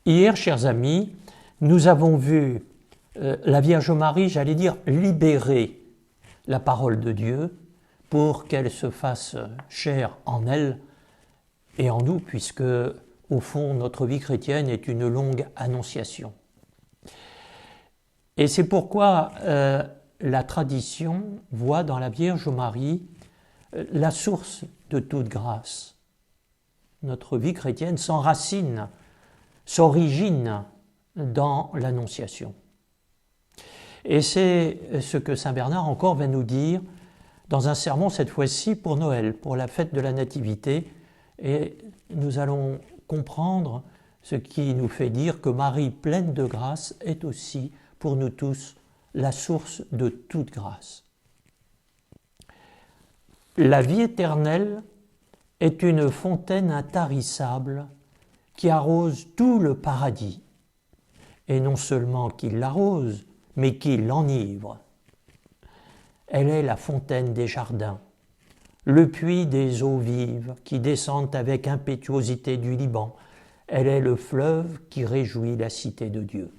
Hier, chers amis, nous avons vu la Vierge Marie, j'allais dire, libérer la parole de Dieu pour qu'elle se fasse chair en elle et en nous, puisque, au fond, notre vie chrétienne est une longue annonciation. Et c'est pourquoi la tradition voit dans la Vierge Marie la source de toute grâce. Notre vie chrétienne s'enracine, s'origine dans l'Annonciation. Et c'est ce que saint Bernard encore va nous dire dans un sermon, cette fois-ci pour Noël, pour la fête de la Nativité. Et nous allons comprendre ce qui nous fait dire que Marie, pleine de grâce, est aussi pour nous tous la source de toute grâce. La vie éternelle est une fontaine intarissable qui arrose tout le paradis, et non seulement qui l'arrose, mais qui l'enivre. Elle est la fontaine des jardins, le puits des eaux vives qui descendent avec impétuosité du Liban. Elle est le fleuve qui réjouit la cité de Dieu.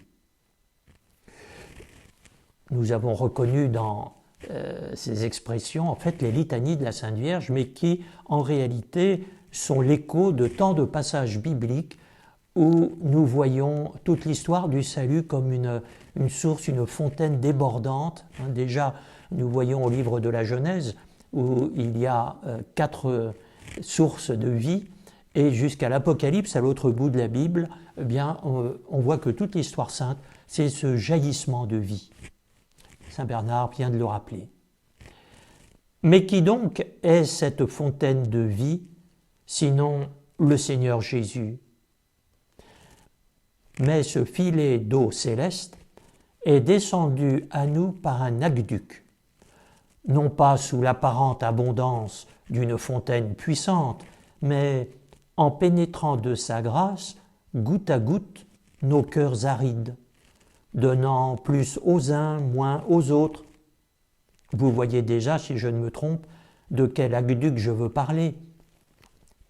Nous avons reconnu dans ces expressions, en fait, les litanies de la Sainte Vierge, mais qui, en réalité, sont l'écho de tant de passages bibliques où nous voyons toute l'histoire du salut comme une source, une fontaine débordante. Déjà, nous voyons au livre de la Genèse où il y a 4 sources de vie, et jusqu'à l'Apocalypse, à l'autre bout de la Bible, eh bien, on voit que toute l'histoire sainte, c'est ce jaillissement de vie. Saint Bernard vient de le rappeler. Mais qui donc est cette fontaine de vie, sinon le Seigneur Jésus? Mais ce filet d'eau céleste est descendu à nous par un aqueduc, non pas sous l'apparente abondance d'une fontaine puissante, mais en pénétrant de sa grâce, goutte à goutte, nos cœurs arides, donnant plus aux uns, moins aux autres. Vous voyez déjà, si je ne me trompe, de quel aqueduc je veux parler.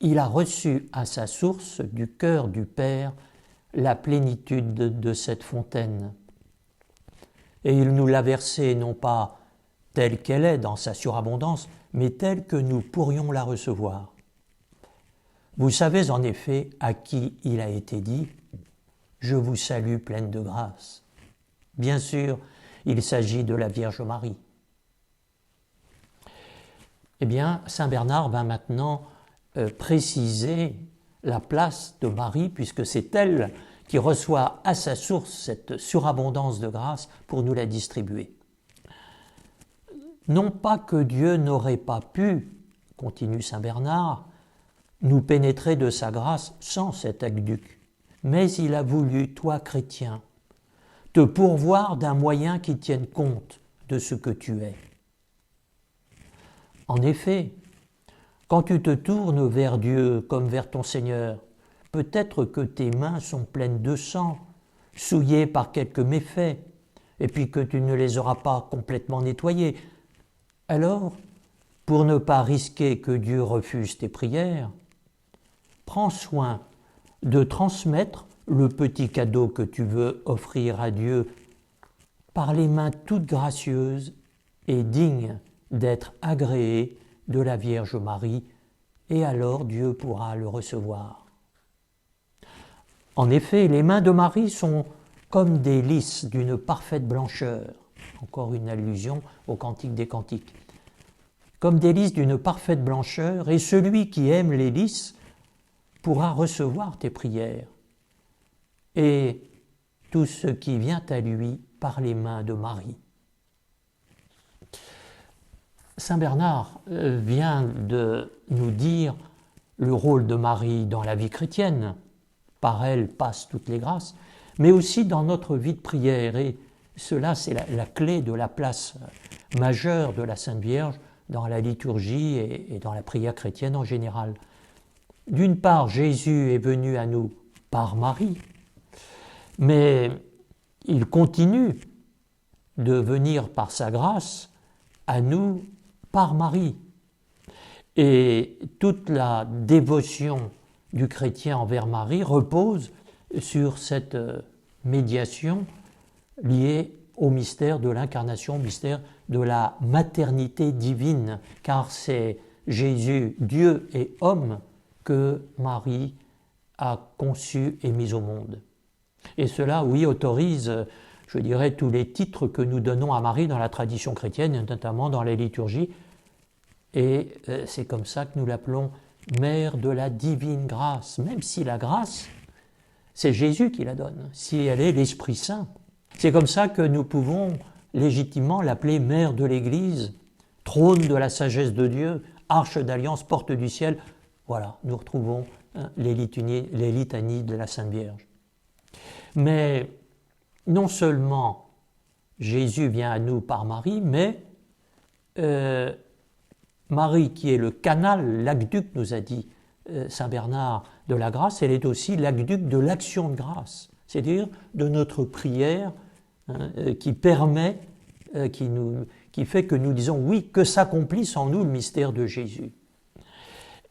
Il a reçu à sa source du cœur du Père la plénitude de cette fontaine. Et il nous l'a versée non pas telle qu'elle est dans sa surabondance, mais telle que nous pourrions la recevoir. Vous savez en effet à qui il a été dit « Je vous salue pleine de grâce ». Bien sûr, il s'agit de la Vierge Marie. Eh bien, saint Bernard va maintenant préciser la place de Marie, puisque c'est elle qui reçoit à sa source cette surabondance de grâce pour nous la distribuer. Non pas que Dieu n'aurait pas pu, continue saint Bernard, nous pénétrer de sa grâce sans cet aqueduc, mais il a voulu, toi chrétien, te pourvoir d'un moyen qui tienne compte de ce que tu es. En effet, quand tu te tournes vers Dieu comme vers ton Seigneur, peut-être que tes mains sont pleines de sang, souillées par quelques méfaits, et puis que tu ne les auras pas complètement nettoyées. Alors, pour ne pas risquer que Dieu refuse tes prières, prends soin de transmettre le petit cadeau que tu veux offrir à Dieu par les mains toutes gracieuses et dignes d'être agréées de la Vierge Marie, et alors Dieu pourra le recevoir. En effet, les mains de Marie sont comme des lys d'une parfaite blancheur, encore une allusion au Cantique des Cantiques, comme des lys d'une parfaite blancheur, et celui qui aime les lys pourra recevoir tes prières et tout ce qui vient à lui par les mains de Marie. Saint Bernard vient de nous dire le rôle de Marie dans la vie chrétienne. Par elle passent toutes les grâces, mais aussi dans notre vie de prière. Et cela, c'est la clé de la place majeure de la Sainte Vierge dans la liturgie et dans la prière chrétienne en général. D'une part, Jésus est venu à nous par Marie, mais il continue de venir par sa grâce à nous par Marie. Et toute la dévotion du chrétien envers Marie repose sur cette médiation liée au mystère de l'incarnation, au mystère de la maternité divine, car c'est Jésus, Dieu et homme, que Marie a conçu et mis au monde. Et cela, oui, autorise, je dirais, tous les titres que nous donnons à Marie dans la tradition chrétienne, notamment dans les liturgies. Et c'est comme ça que nous l'appelons Mère de la divine grâce, même si la grâce, c'est Jésus qui la donne, si elle est l'Esprit Saint. C'est comme ça que nous pouvons légitimement l'appeler Mère de l'Église, trône de la sagesse de Dieu, arche d'alliance, porte du ciel. Voilà, nous retrouvons les litanies de la Sainte Vierge. Mais non seulement Jésus vient à nous par Marie, mais Marie, qui est le canal, l'aqueduc, nous a dit Saint Bernard de la grâce, elle est aussi l'aqueduc de l'action de grâce, c'est-à-dire de notre prière qui permet, qui fait que nous disons oui, que s'accomplisse en nous le mystère de Jésus.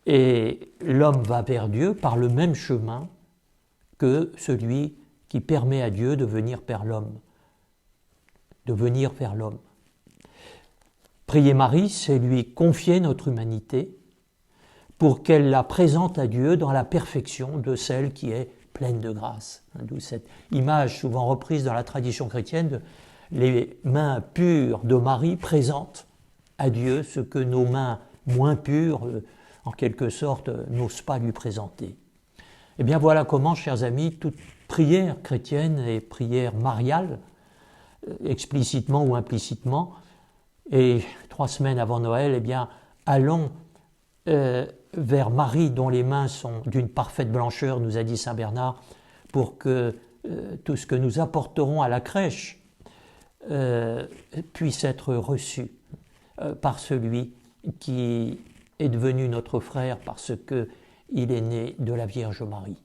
Et l'homme va vers Dieu par le même chemin que celui qui permet à Dieu de venir vers l'homme. Prier Marie, c'est lui confier notre humanité pour qu'elle la présente à Dieu dans la perfection de celle qui est pleine de grâce. D'où cette image souvent reprise dans la tradition chrétienne de les mains pures de Marie présentent à Dieu ce que nos mains moins pures, en quelque sorte, n'osent pas lui présenter. Eh bien voilà comment, chers amis, toute prière chrétienne et prière mariale, explicitement ou implicitement, et 3 semaines avant Noël, eh bien, allons vers Marie dont les mains sont d'une parfaite blancheur, nous a dit Saint Bernard, pour que tout ce que nous apporterons à la crèche puisse être reçu par celui qui est devenu notre frère parce qu'il est né de la Vierge Marie.